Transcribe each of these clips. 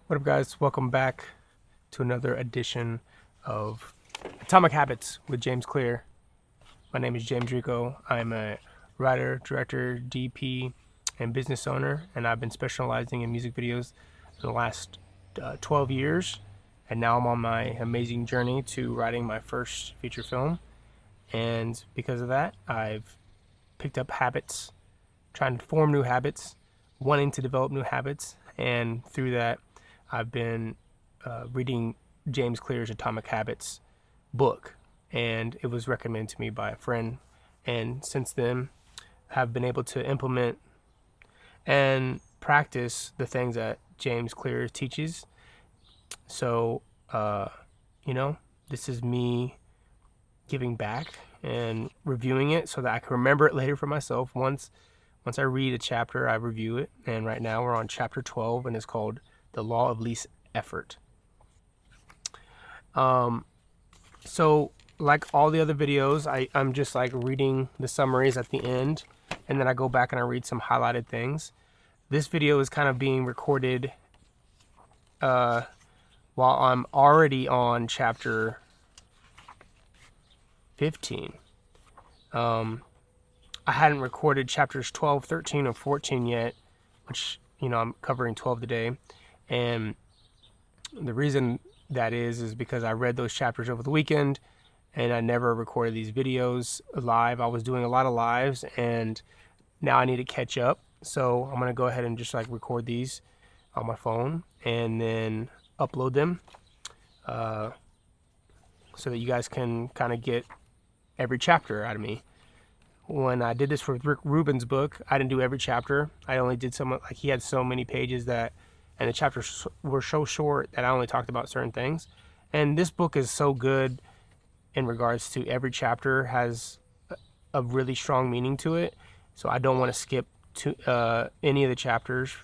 What up, guys? Welcome back to another edition of Atomic Habits with James Clear. My name is James Rico. I'm a writer, director, DP, and business owner, and I've been specializing in music videos for the last 12 years. And now I'm on my amazing journey to writing my first feature film. And because of that, I've picked up habits, trying to form new habits, wanting to develop new habits, and through that, I've been reading James Clear's Atomic Habits book, and it was recommended to me by a friend. And since then, have been able to implement and practice the things that James Clear teaches. So, uh, this is me giving back and reviewing it so that I can remember it later for myself. Once I read a chapter, I review it. And right now we're on chapter 12, and it's called The Law of Least Effort. So like all the other videos, I'm just like reading the summaries at the end, and then I go back and I read some highlighted things. This video is kind of being recorded while I'm already on chapter 15. I hadn't recorded chapters 12, 13, or 14 yet, which, I'm covering 12 today. And the reason that is because I read those chapters over the weekend and I never recorded these videos live. I was doing a lot of lives and now I need to catch up. So I'm going to go ahead and just like record these on my phone and then upload them so that you guys can kind of get every chapter out of me. When I did this for Rick Rubin's book, I didn't do every chapter. I only did some, like he had so many pages and the chapters were so short that I only talked about certain things. And this book is so good in regards to every chapter has a really strong meaning to it. So I don't want to skip to any of the chapters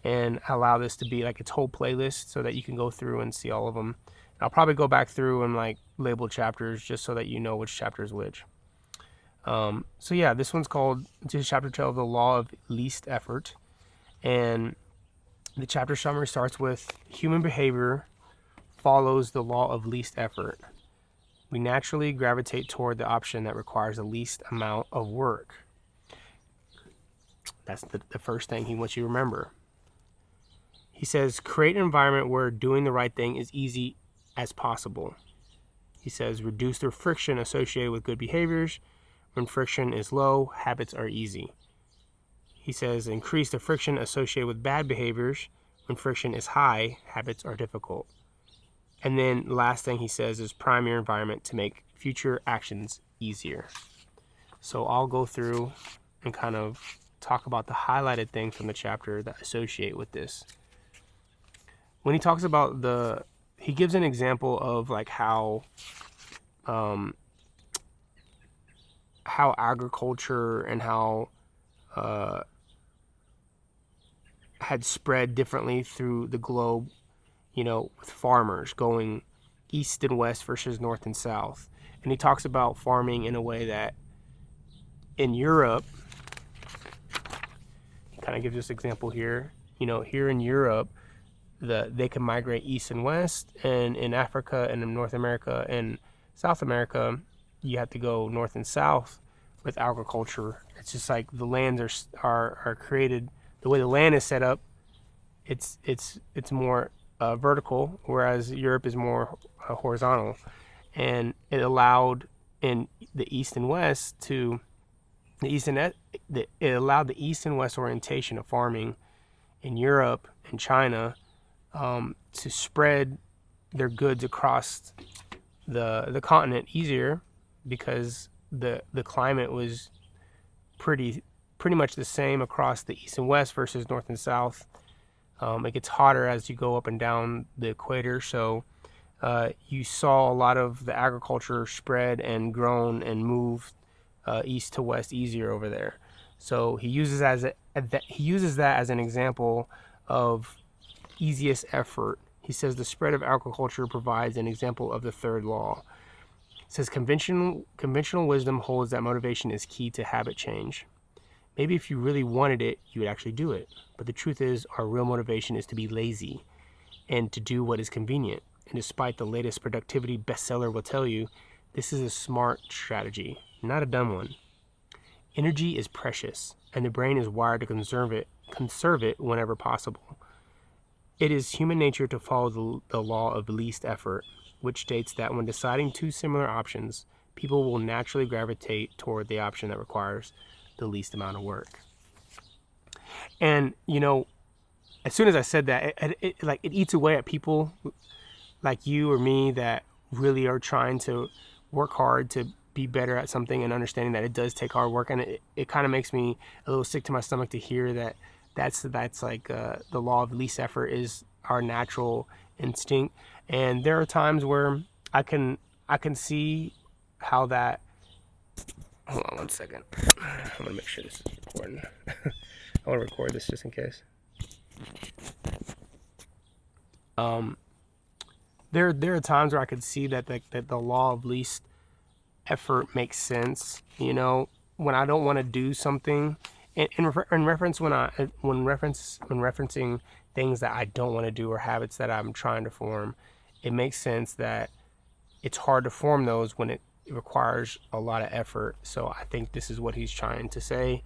and allow this to be like its whole playlist so that you can go through and see all of them. I'll probably go back through and like label chapters just so that you know which chapter is which. So yeah, this one's called just chapter 12, The Law of Least Effort. And the chapter summary starts with human behavior follows the law of least effort. We naturally gravitate toward the option that requires the least amount of work. That's the first thing he wants you to remember. He says, create an environment where doing the right thing is easy as possible. He says, reduce the friction associated with good behaviors. When friction is low, habits are easy. He says, increase the friction associated with bad behaviors. When friction is high, habits are difficult. And then last thing he says is prime your environment to make future actions easier. So I'll go through and kind of talk about the highlighted things from the chapter that associate with this. When he talks about he gives an example of like how agriculture and how had spread differently through the globe, with farmers going east and west versus north and south. And he talks about farming in a way that in Europe, he kind of gives this example here, here in Europe, they can migrate east and west, and in Africa and in North America and South America, you have to go north and south with agriculture. It's just like the lands are created, the way the land is set up, it's more vertical, whereas Europe is more horizontal. And it allowed in the east and west it allowed the east and west orientation of farming in Europe and China to spread their goods across the continent easier because the climate was pretty much the same across the east and west versus north and south. It gets hotter as you go up and down the equator, so you saw a lot of the agriculture spread and grown and moved east to west easier over there. So he uses that as an example of easiest effort. He says the spread of agriculture provides an example of the third law. It says conventional wisdom holds that motivation is key to habit change. Maybe if you really wanted it, you would actually do it. But the truth is, our real motivation is to be lazy. and to do what is convenient. And despite the latest productivity bestseller will tell you, this is a smart strategy, not a dumb one. Energy is precious, and the brain is wired to conserve it whenever possible. It is human nature to follow the law of least effort, which states that when deciding two similar options, people will naturally gravitate toward the option that requires the least amount of work. And, as soon as I said that, it eats away at people like you or me that really are trying to work hard to be better at something, and understanding that it does take hard work. And it kind of makes me a little sick to my stomach to hear that that's like the law of least effort is our natural instinct. And there are times where I can see how that. Hold on one second. I want to make sure this is recording. I want to record this just in case. There are times where I could see that the law of least effort makes sense. When I don't want to do something, in reference when referencing things that I don't want to do or habits that I'm trying to form, it makes sense that it's hard to form those when it requires a lot of effort. So I think this is what he's trying to say.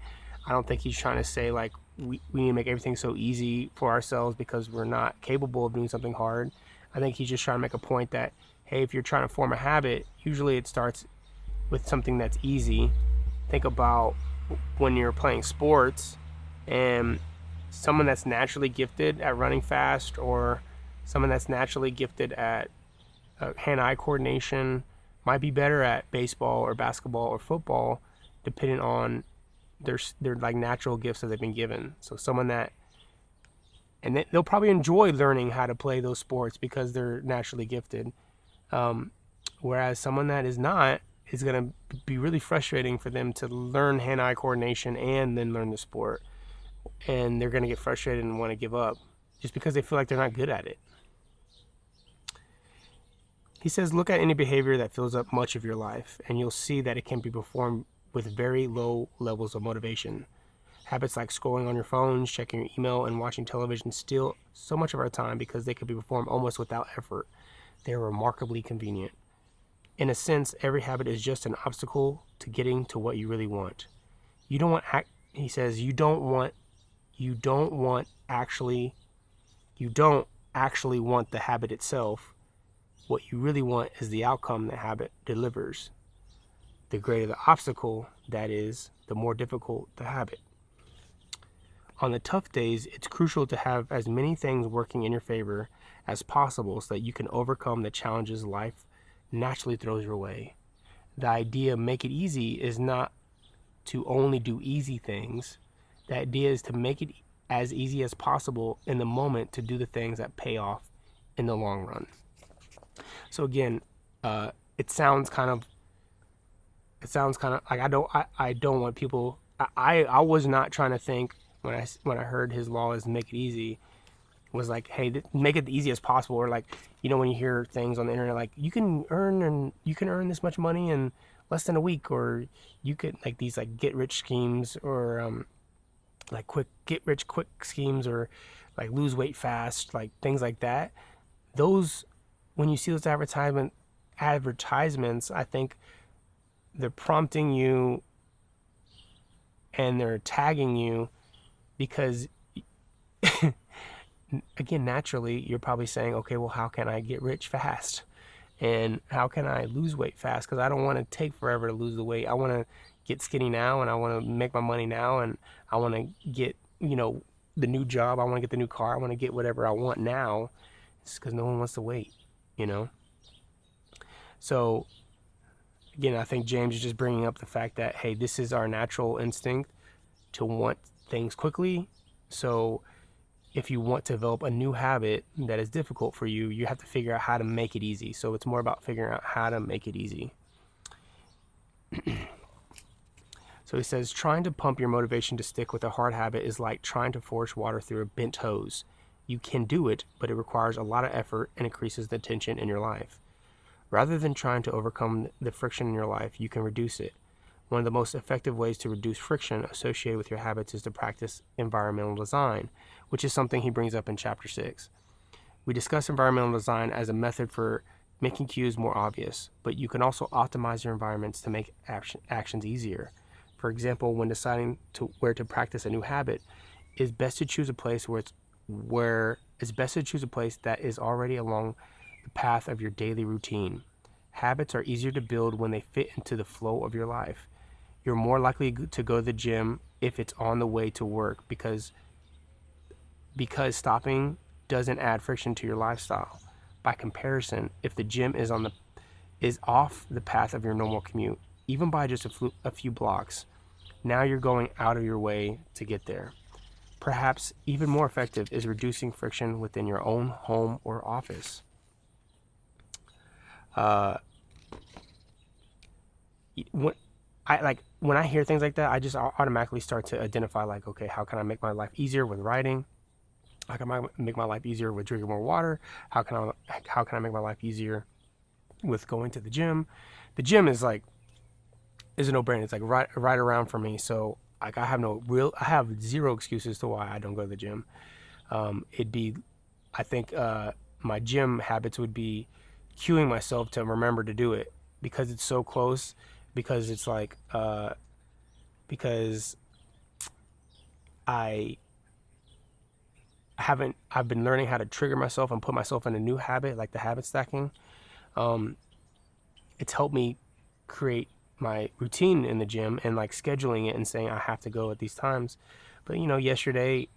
I don't think he's trying to say like we need to make everything so easy for ourselves because we're not capable of doing something hard. I think he's just trying to make a point that, hey, if you're trying to form a habit, usually it starts with something that's easy. Think about when you're playing sports and someone that's naturally gifted at running fast, or someone that's naturally gifted at hand-eye coordination might be better at baseball or basketball or football, depending on their like natural gifts that they've been given. So someone that, and they'll probably enjoy learning how to play those sports because they're naturally gifted. Whereas someone that is not, is going to be really frustrating for them to learn hand-eye coordination and then learn the sport. And they're going to get frustrated and want to give up just because they feel like they're not good at it. He says, look at any behavior that fills up much of your life, and you'll see that it can be performed with very low levels of motivation. Habits like scrolling on your phones, checking your email, and watching television steal so much of our time because they can be performed almost without effort. They are remarkably convenient. In a sense, every habit is just an obstacle to getting to what you really want. You don't actually want the habit itself. What you really want is the outcome the habit delivers. The greater the obstacle, that is, the more difficult the habit. On the tough days, it's crucial to have as many things working in your favor as possible so that you can overcome the challenges life naturally throws your way. The idea of make it easy is not to only do easy things. The idea is to make it as easy as possible in the moment to do the things that pay off in the long run. So again, it sounds kind of like I don't want people. I was not trying to think when I heard his law is make it easy, was like, hey, make it the easiest as possible. Or like, when you hear things on the internet like you can earn this much money in less than a week, or you could like these like get rich schemes, or like get rich quick schemes, or like lose weight fast, like things like that. Those, when you see those advertisements, I think they're prompting you and they're tagging you because again, naturally, you're probably saying, okay, well, how can I get rich fast? And how can I lose weight fast? Because I don't want to take forever to lose the weight. I want to get skinny now, and I want to make my money now, and I want to get, the new job. I want to get the new car. I want to get whatever I want now. It's because no one wants to wait, So, again, I think James is just bringing up the fact that, hey, this is our natural instinct to want things quickly. So if you want to develop a new habit that is difficult for you, you have to figure out how to make it easy. So it's more about figuring out how to make it easy. So he says, trying to pump your motivation to stick with a hard habit is like trying to force water through a bent hose. You can do it, but it requires a lot of effort and increases the tension in your life. Rather than trying to overcome the friction in your life, you can reduce it. One of the most effective ways to reduce friction associated with your habits is to practice environmental design, which is something he brings up in chapter 6. We discuss environmental design as a method for making cues more obvious, but you can also optimize your environments to make actions easier. For example, when deciding where to practice a new habit, it's best to choose a place that is already along the path of your daily routine. Habits are easier to build when they fit into the flow of your life. You're more likely to go to the gym if it's on the way to work because stopping doesn't add friction to your lifestyle. By comparison, if the gym is off the path of your normal commute, even by just a few blocks, now you're going out of your way to get there. Perhaps even more effective is reducing friction within your own home or office. When I hear things like that, I just automatically start to identify, like, okay, how can I make my life easier with writing? How can I make my life easier with drinking more water? How can I make my life easier with going to the gym? The gym is a no-brainer. It's like right around for me. So like I have zero excuses to why I don't go to the gym. I think my gym habits would be cueing myself to remember to do it because it's so close. Because it's because I've been learning how to trigger myself and put myself in a new habit, like the habit stacking. It's helped me create my routine in the gym and like scheduling it and saying I have to go at these times. But yesterday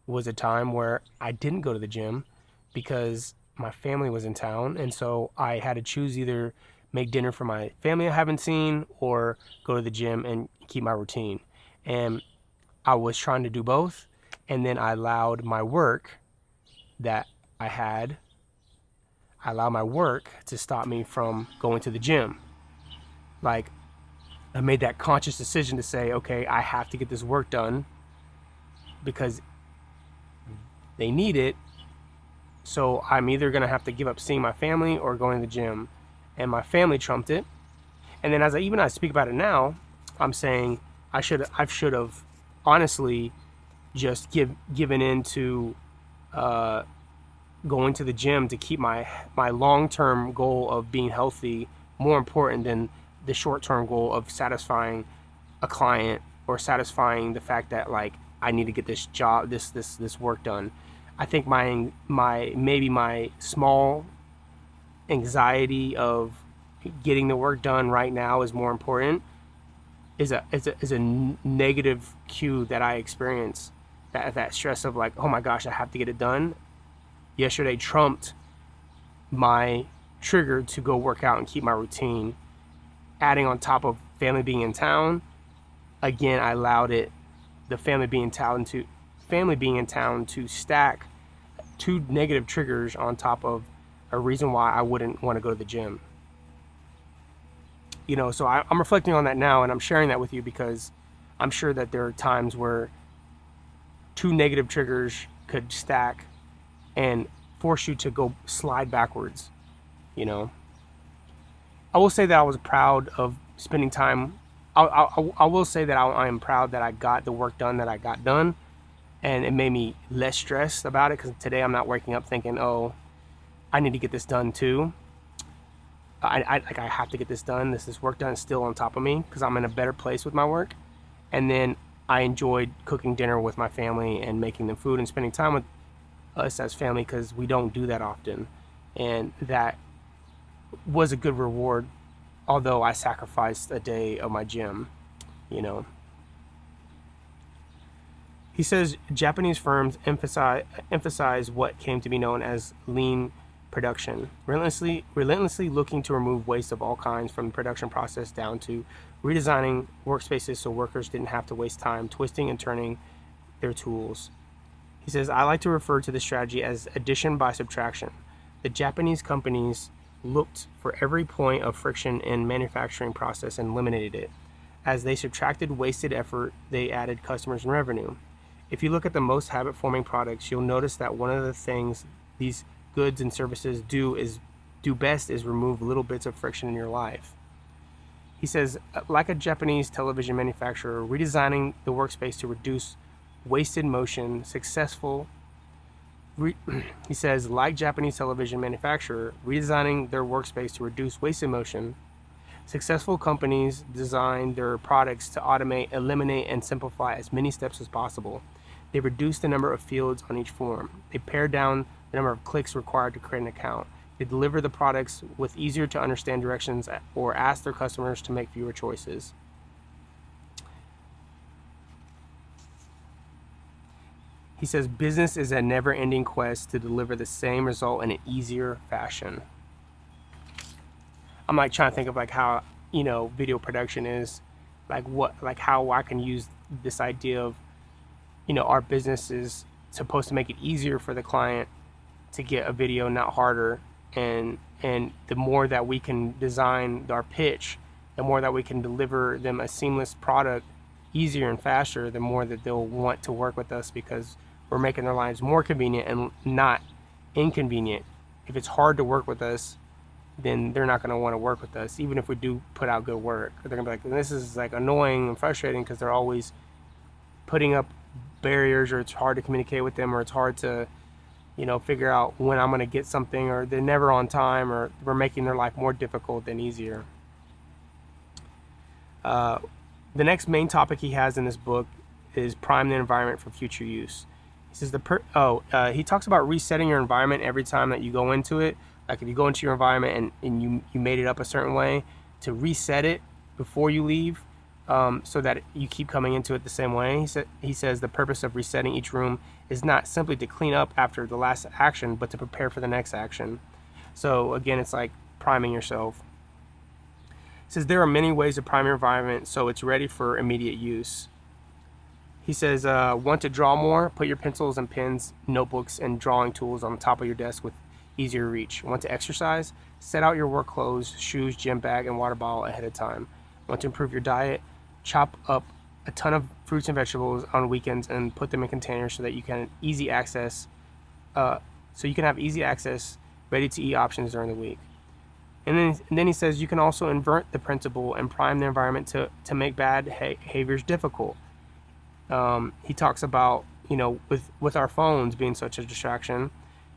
was a time where I didn't go to the gym because my family was in town, and so I had to choose either make dinner for my family I haven't seen or go to the gym and keep my routine. And I was trying to do both, and then I allowed my work to stop me from going to the gym. Like, I made that conscious decision to say, okay, I have to get this work done because they need it. So I'm either going to have to give up seeing my family or going to the gym. And my family trumped it. And then as I speak about it now, I'm saying I should have honestly just given in to going to the gym to keep my long-term goal of being healthy more important than the short-term goal of satisfying a client or satisfying the fact that like I need to get this job, this work done. I think my small anxiety of getting the work done right now is more important is a negative cue that I experience, that stress of like, oh my gosh, I have to get it done. Yesterday trumped my trigger to go work out and keep my routine. Adding on top of family being in town, again, I allowed the family being in town to stack two negative triggers on top of a reason why I wouldn't want to go to the gym. So I'm reflecting on that now, and I'm sharing that with you because I'm sure that there are times where two negative triggers could stack and force you to go slide backwards. I will say that I was proud of spending time. I will say that I am proud that I got the work done that I got done, and it made me less stressed about it because today I'm not waking up thinking, oh, I need to get this done too. I have to get this done. This work done is still on top of me because I'm in a better place with my work. And then I enjoyed cooking dinner with my family and making them food and spending time with us as family because we don't do that often. And that was a good reward, although I sacrificed a day of my gym. He says Japanese firms emphasize what came to be known as lean production, relentlessly looking to remove waste of all kinds from the production process down to redesigning workspaces so workers didn't have to waste time twisting and turning their tools. He says, I like to refer to this strategy as addition by subtraction. The Japanese companies looked for every point of friction in manufacturing process and eliminated it. As they subtracted wasted effort, they added customers and revenue. If you look at the most habit-forming products, you'll notice that one of the things these goods and services do best is remove little bits of friction in your life. He says, like a Japanese television manufacturer, redesigning the workspace to reduce wasted motion successfully he says, like Japanese television manufacturer redesigning their workspace to reduce wasted motion, successful companies design their products to automate, eliminate, and simplify as many steps as possible. They reduce the number of fields on each form. They pare down the number of clicks required to create an account. They deliver the products with easier to understand directions or ask their customers to make fewer choices. He says business is a never-ending quest to deliver the same result in an easier fashion. I'm like trying to think of like how, video production is, like how I can use this idea of, our business is supposed to make it easier for the client to get a video, not harder. And the more that we can design our pitch, the more that we can deliver them a seamless product easier and faster, the more that they'll want to work with us, because we're making their lives more convenient and not inconvenient. If it's hard to work with us, then they're not going to want to work with us, even if we do put out good work. They're going to be like, this is like annoying and frustrating, because they're always putting up barriers, or it's hard to communicate with them, or it's hard to, figure out when I'm going to get something, or they're never on time, or we're making their life more difficult than easier. The next main topic he has in this book is prime the environment for future use. He says he talks about resetting your environment every time that you go into it. Like if you go into your environment and you made it up a certain way, to reset it before you leave, so that you keep coming into it the same way. He says the purpose of resetting each room is not simply to clean up after the last action, but to prepare for the next action. So again, it's like priming yourself. He says there are many ways to prime your environment so it's ready for immediate use. He says, want to draw more? Put your pencils and pens, notebooks, and drawing tools on the top of your desk with easier reach. Want to exercise? Set out your work clothes, shoes, gym bag, and water bottle ahead of time. Want to improve your diet? Chop up a ton of fruits and vegetables on weekends and put them in containers so that you can have easy access, ready to eat options during the week. And then he says you can also invert the principle and prime the environment to make bad behaviors difficult. He talks about, with our phones being such a distraction,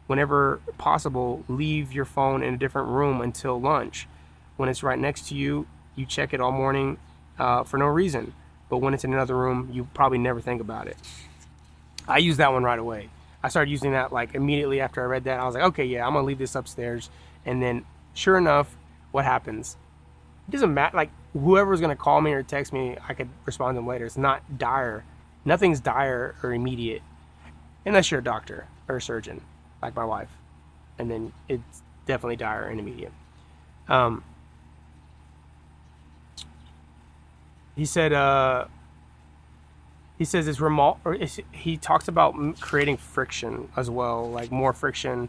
whenever possible, leave your phone in a different room until lunch. When it's right next to you, you check it all morning for no reason. But when it's in another room, you probably never think about it. I used that one right away. I started using that like immediately after I read that. I was like, okay, yeah, I'm gonna leave this upstairs. And then sure enough, what happens? It doesn't matter, like whoever's gonna call me or text me, I could respond to them later. It's not dire. Nothing's dire or immediate, unless you're a doctor or a surgeon, like my wife. And then it's definitely dire and immediate. He says he talks about creating friction as well, like more friction.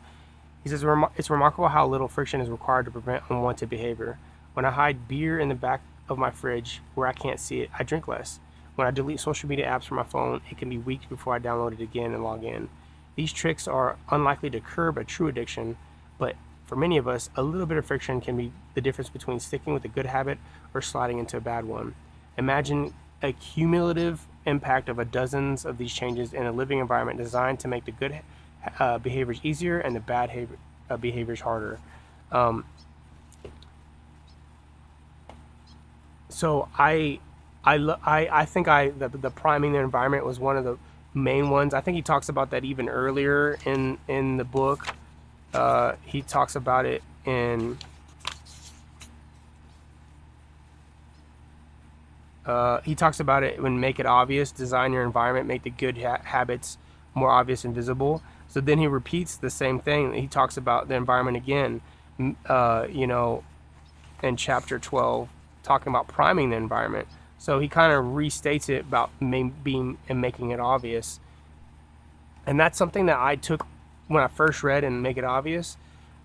He says it's remarkable how little friction is required to prevent unwanted behavior. When I hide beer in the back of my fridge where I can't see it, I drink less. When I delete social media apps from my phone, it can be weeks before I download it again and log in. These tricks are unlikely to curb a true addiction, but for many of us, a little bit of friction can be the difference between sticking with a good habit or sliding into a bad one. Imagine a cumulative impact of dozens of these changes in a living environment designed to make the good behaviors easier and the bad behaviors harder. So I think the priming the environment was one of the main ones. I think he talks about that even earlier in the book. He talks about it in when Make It Obvious, design your environment, make the good habits more obvious and visible. So then he repeats the same thing. He talks about the environment again, in chapter 12, talking about priming the environment. So he kind of restates it about being and making it obvious. And that's something that I took when I first read and Make It Obvious.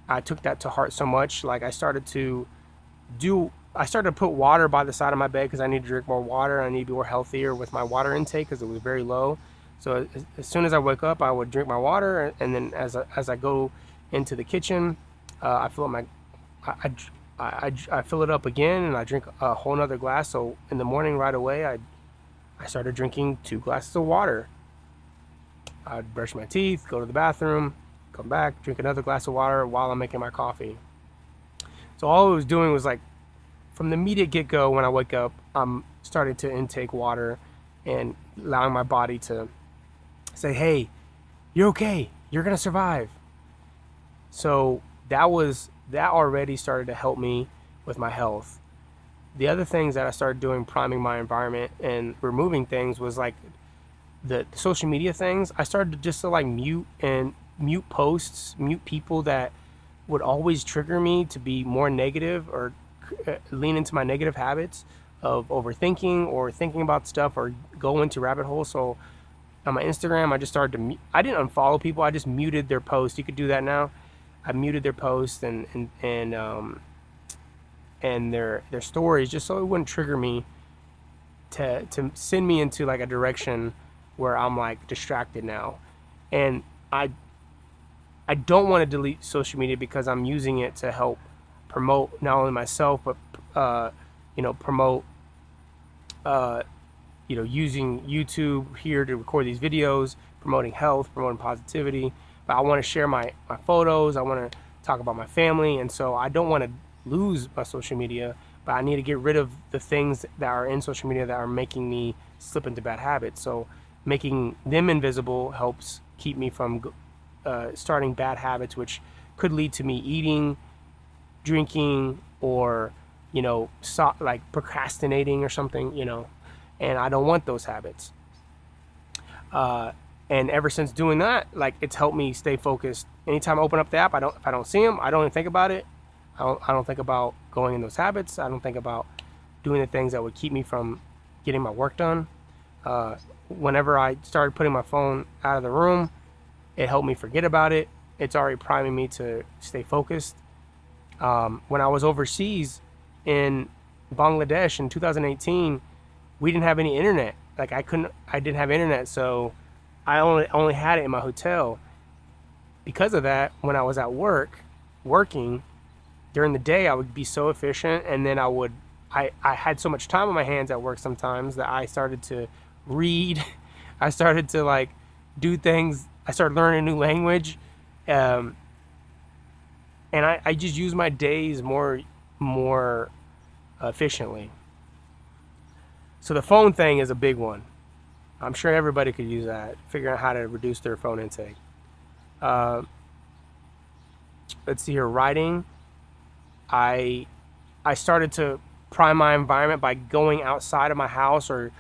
I took that to heart so much. Like I started to put water by the side of my bed because I need to drink more water. I need to be more healthier with my water intake because it was very low. So as soon as I wake up, I would drink my water, and then as I go into the kitchen, I fill up I fill it up again, and I drink a whole nother glass. So in the morning right away, I started drinking 2 glasses of water. I'd brush my teeth, go to the bathroom, come back, drink another glass of water while I'm making my coffee. So all I was doing was like, from the immediate get-go, when I wake up, I'm starting to intake water and allowing my body to say, hey, you're okay, you're gonna survive. So that already started to help me with my health. The other things that I started doing, priming my environment and removing things, was like the social media things. I started to just to like mute posts, mute people that would always trigger me to be more negative or lean into my negative habits of overthinking or thinking about stuff or go into rabbit holes. So on my Instagram, I just started to I didn't unfollow people, I just muted their posts. You could do that now. I muted their posts and their stories, just so it wouldn't trigger me to send me into like a direction where I'm like distracted now. And I don't want to delete social media because I'm using it to help promote not only myself, but promote using YouTube here to record these videos, promoting health, promoting positivity. But I want to share my photos. I want to talk about my family. And so I don't want to lose my social media, but I need to get rid of the things that are in social media that are making me slip into bad habits. So making them invisible helps keep me from starting bad habits, which could lead to me eating, drinking, or like procrastinating or something, and I don't want those habits. And ever since doing that, like, it's helped me stay focused. Anytime I open up the app, if I don't see them, I don't even think about it. I don't think about going in those habits. I don't think about doing the things that would keep me from getting my work done. Whenever I started putting my phone out of the room, it helped me forget about it. It's already priming me to stay focused. When I was overseas in Bangladesh in 2018, we didn't have any internet. Like, I didn't have internet, so I only had it in my hotel. Because of that, when I was at working during the day, I would be so efficient, and then I had so much time on my hands at work sometimes that I started to read. I started to like do things. I started learning a new language, and I just use my days more efficiently. So the phone thing is a big one. I'm sure everybody could use that, figuring out how to reduce their phone intake. Let's see here, writing. I started to prime my environment by going outside of my house or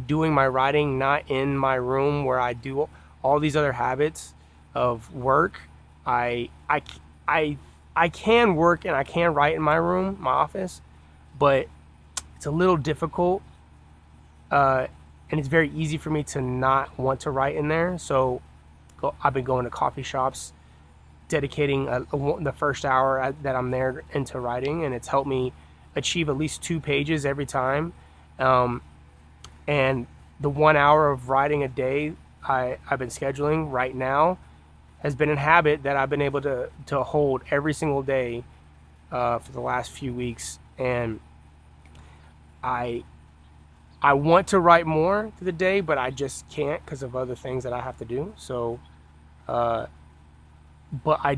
doing my writing not in my room where I do all these other habits of work. I can work and I can write in my room, my office, but it's a little difficult, and it's very easy for me to not want to write in there. So I've been going to coffee shops, dedicating the first hour that I'm there into writing, and it's helped me achieve at least 2 pages every time. And the 1 hour of writing a day I've been scheduling right now has been a habit that I've been able to hold every single day for the last few weeks. And I want to write more through the day, but I just can't because of other things that I have to do. So, but I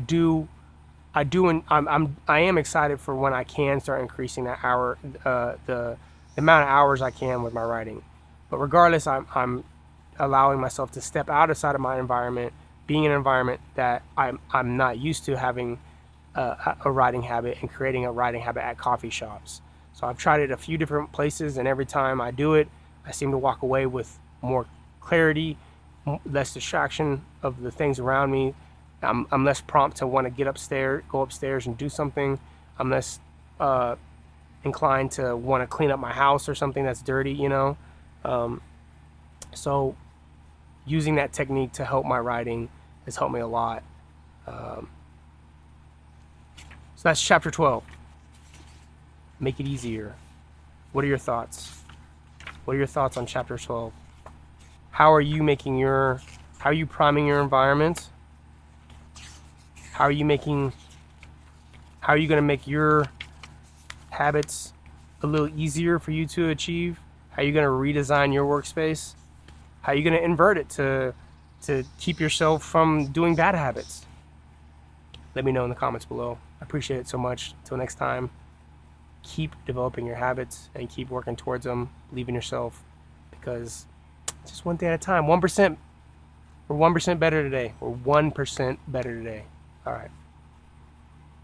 am excited for when I can start increasing that hour, the amount of hours I can with my writing. But regardless, I'm allowing myself to step outside of my environment, being in an environment that I'm not used to having a writing habit, and creating a writing habit at coffee shops. So I've tried it a few different places, and every time I do it, I seem to walk away with more clarity, less distraction of the things around me. I'm less prompt to want to go upstairs and do something. I'm less inclined to want to clean up my house or something that's dirty, So using that technique to help my writing has helped me a lot. So that's chapter 12. Make it easier. What are your thoughts? What are your thoughts on chapter 12? How are you priming your environment? How are you going to make your habits a little easier for you to achieve? How are you going to redesign your workspace? How are you going to invert it to to keep yourself from doing bad habits? Let me know in the comments below. I appreciate it so much. Until next time, keep developing your habits and keep working towards them. Believe in yourself, because it's just one day at a time. 1%. We're 1% better today. We're 1% better today. All right.